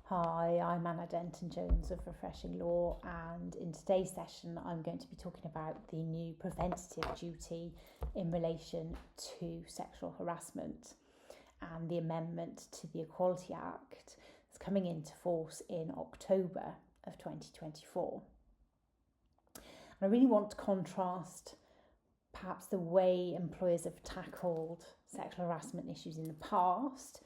Hi, I'm Anna Denton-Jones of Refreshing Law, and in today's session I'm going to be talking about the new preventative duty in relation to sexual harassment and the amendment to the Equality Act that's coming into force in October of 2024. And I really want to contrast perhaps the way employers have tackled sexual harassment issues in the past.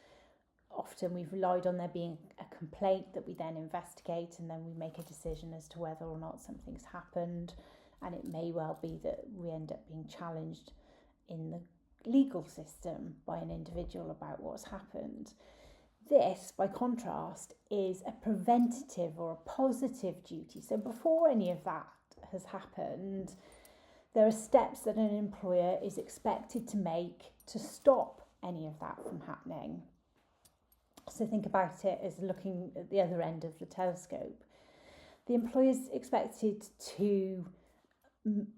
Often we've relied on there being a complaint that we then investigate, and then we make a decision as to whether or not something's happened, and it may well be that we end up being challenged in the legal system by an individual about what's happened. This, by contrast, is a preventative or a positive duty. So before any of that has happened, there are steps that an employer is expected to make to stop any of that from happening. So think about it as looking at the other end of the telescope. The employer is expected to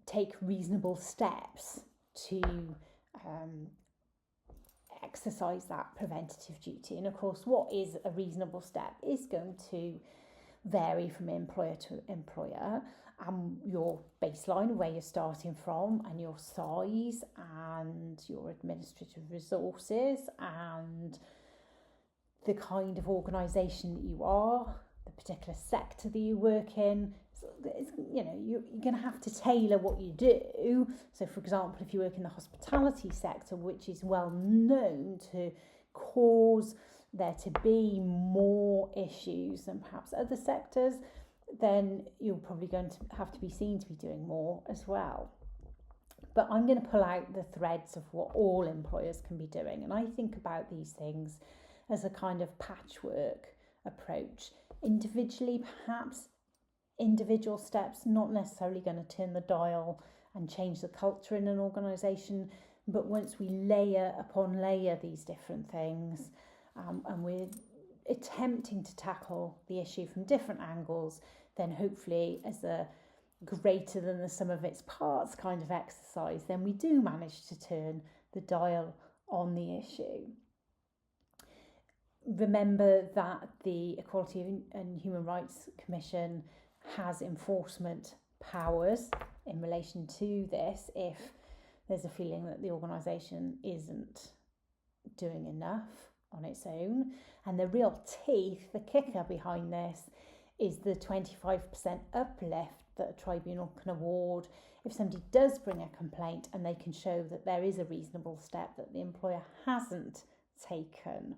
take reasonable steps to exercise that preventative duty. And of course, what is a reasonable step is going to vary from employer to employer, and your baseline, where you're starting from, and your size, and your administrative resources, and the kind of organisation that you are, the particular sector that you work in. So you're going to have to tailor what you do. So, for example, if you work in the hospitality sector, which is well known to cause there to be more issues than perhaps other sectors, then you're probably going to have to be seen to be doing more as well. But I'm going to pull out the threads of what all employers can be doing. And I think about these things as a kind of patchwork approach. Individually, perhaps individual steps, not necessarily going to turn the dial and change the culture in an organisation, but once we layer upon layer these different things, and we're attempting to tackle the issue from different angles, then hopefully as a greater than the sum of its parts kind of exercise, then we do manage to turn the dial on the issue. Remember that the Equality and Human Rights Commission has enforcement powers in relation to this if there's a feeling that the organisation isn't doing enough on its own. And the real teeth, the kicker behind this, is the 25% uplift that a tribunal can award if somebody does bring a complaint and they can show that there is a reasonable step that the employer hasn't taken.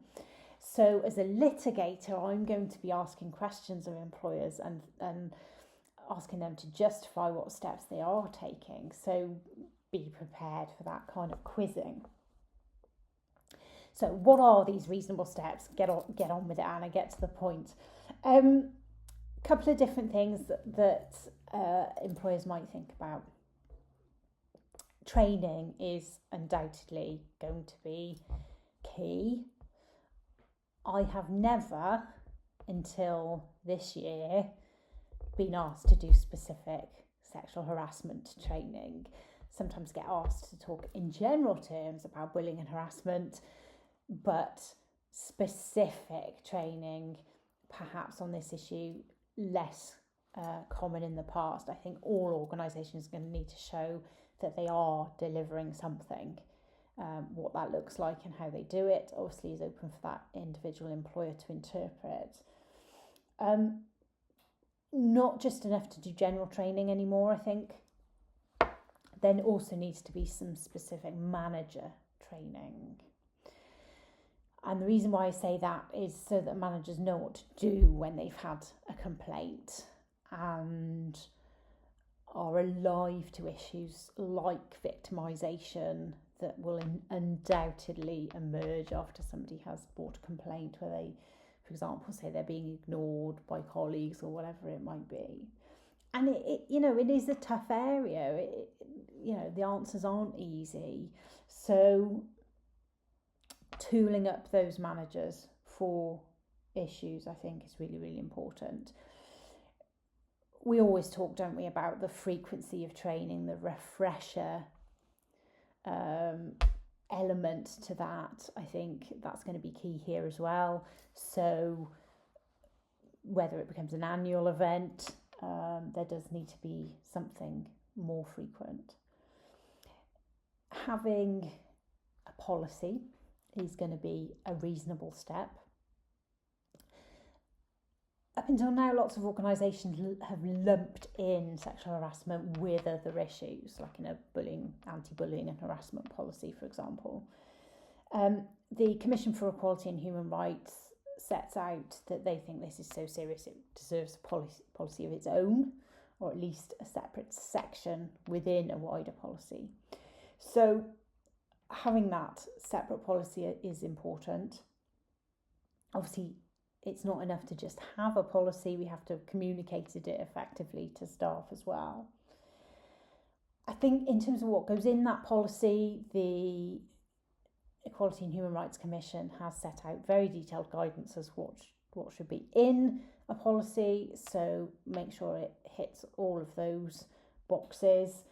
So as a litigator, I'm going to be asking questions of employers and asking them to justify what steps they are taking. So be prepared for that kind of quizzing. So what are these reasonable steps? Get on with it, Anna, get to the point. Couple of different things that employers might think about. Training is undoubtedly going to be key. I have never, until this year, been asked to do specific sexual harassment training. Sometimes get asked to talk in general terms about bullying and harassment, but specific training, perhaps on this issue, less common in the past. I think all organisations are going to need to show that they are delivering something. What that looks like and how they do it obviously is open for that individual employer to interpret. Not just enough to do general training anymore, I think. Then also needs to be some specific manager training. And the reason why I say that is so that managers know what to do when they've had a complaint and are alive to issues like victimisation that will undoubtedly emerge after somebody has brought a complaint where they, for example, say they're being ignored by colleagues or whatever it might be. And it is a tough area. The answers aren't easy. So tooling up those managers for issues, I think, is really, really important. We always talk, don't we, about the frequency of training, the refresher element to that. I think that's going to be key here as well. So whether it becomes an annual event, there does need to be something more frequent. Having a policy is going to be a reasonable step. Up until now, lots of organisations have lumped in sexual harassment with other issues, like in a anti-bullying and harassment policy, for example. The Commission for Equality and Human Rights sets out that they think this is so serious it deserves a policy of its own, or at least a separate section within a wider policy. So having that separate policy is important. Obviously, it's not enough to just have a policy, we have to have communicated it effectively to staff as well. I think in terms of what goes in that policy, the Equality and Human Rights Commission has set out very detailed guidance as what should be in a policy, so make sure it hits all of those boxes.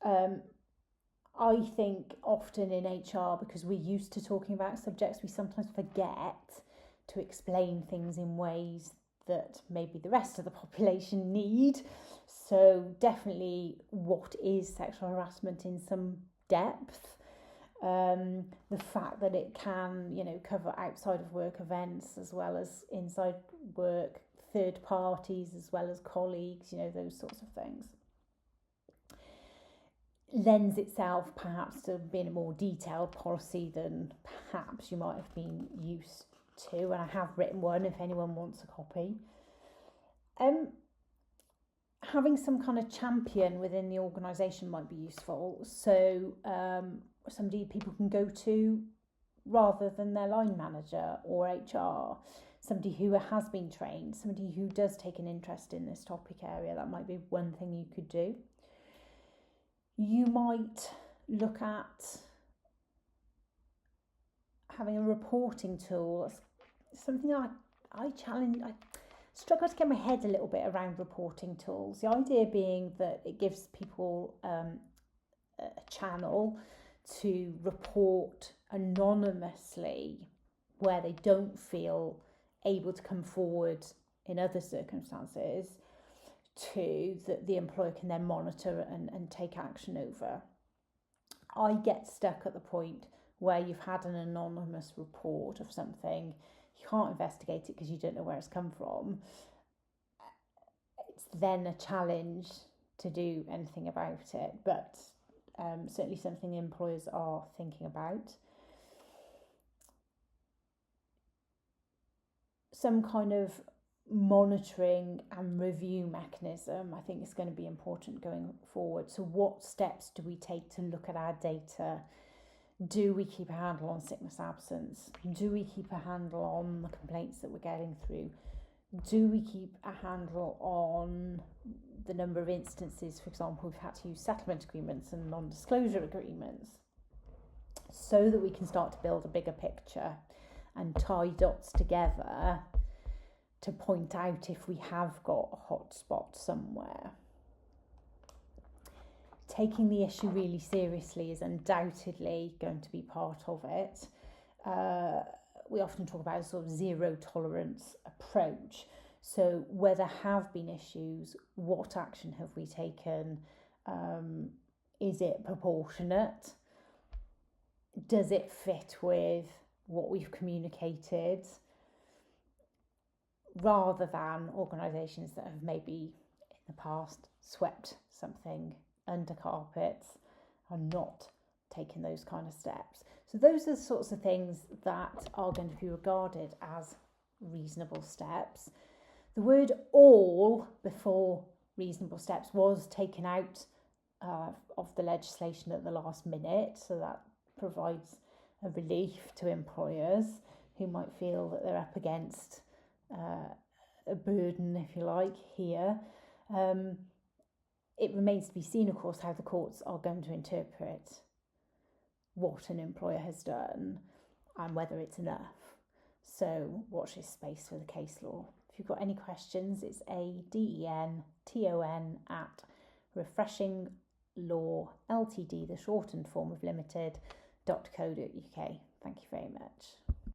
I think often in HR, because we're used to talking about subjects, we sometimes forget to explain things in ways that maybe the rest of the population need. So definitely, what is sexual harassment in some depth? The fact that it can, cover outside of work events as well as inside work, third parties as well as colleagues, those sorts of things. Lends itself perhaps to being a more detailed policy than perhaps you might have been used to, and I have written one if anyone wants a copy. Having some kind of champion within the organisation might be useful, so somebody people can go to rather than their line manager or HR, somebody who has been trained, somebody who does take an interest in this topic area. That might be one thing you could do. You might look at having a reporting tool. Something I struggle to get my head a little bit around reporting tools. The idea being that it gives people a channel to report anonymously where they don't feel able to come forward in other circumstances, to that the employer can then monitor and take action over. I get stuck at the point where you've had an anonymous report of something, you can't investigate it because you don't know where it's come from. It's then a challenge to do anything about it, but certainly something employers are thinking about. Some kind of monitoring and review mechanism, I think, is going to be important going forward. So what steps do we take to look at our data? Do we keep a handle on sickness absence? Do we keep a handle on the complaints that we're getting through? Do we keep a handle on the number of instances, for example, we've had to use settlement agreements and non-disclosure agreements, so that we can start to build a bigger picture and tie dots together to point out if we have got a hotspot somewhere. Taking the issue really seriously is undoubtedly going to be part of it. We often talk about a sort of zero tolerance approach. So where there have been issues, what action have we taken? Is it proportionate? Does it fit with what we've communicated? Rather than organisations that have maybe in the past swept something under carpets and not taken those kind of steps. So those are the sorts of things that are going to be regarded as reasonable steps. The word all before reasonable steps was taken out of the legislation at the last minute, so that provides a relief to employers who might feel that they're up against a burden, if you like, here. It remains to be seen, of course, how the courts are going to interpret what an employer has done and whether it's enough. So watch this space for the case law. If you've got any questions, it's adenton@refreshinglawltd, the shortened form of limited.co.uk. Thank you very much.